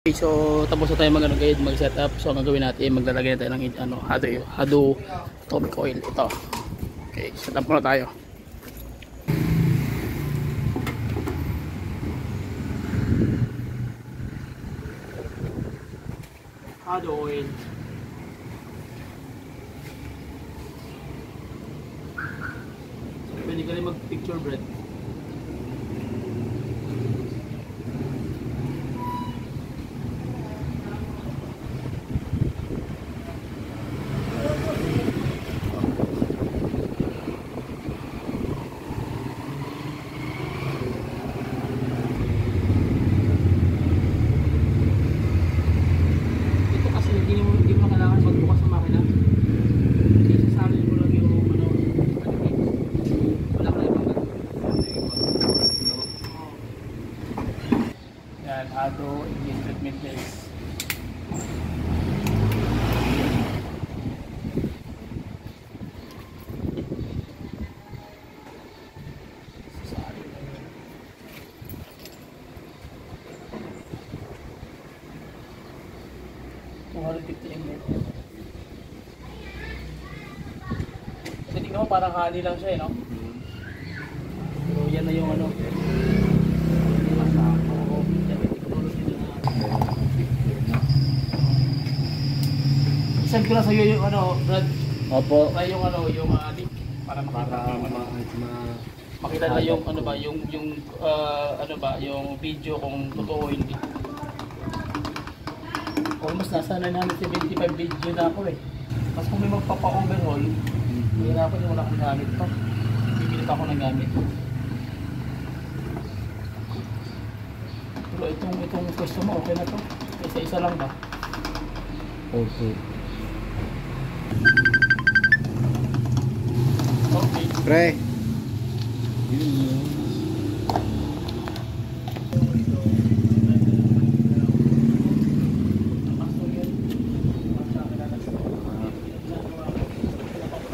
Okay, so tapos na tayo mag-setup. So ang gagawin natin, maglalagay na tayo ng hado atomic oil ito. Okay, setup muna tayo. Hado oil. Pwede ka rin mag-picture bread. Hado Indian treatment base. Kasi tingnan mo parang honey lang siya no? Pero yan na yung ano. Send ko lang sa iyo yung ano, Brad. Opo. Ay yung ano, yung link para makita na yung ano ba, yung ano ba, yung video kung totoo o hindi. Almost nasa 975 video na ako eh. Mas kung may magpapa-overhaul, hindi na ako yung wala akong gamit to. Bibili pa ako ng gamit. Pero itong pwesto mo, okay na to. Isa-isa lang ba? Okay. Okay. Pre.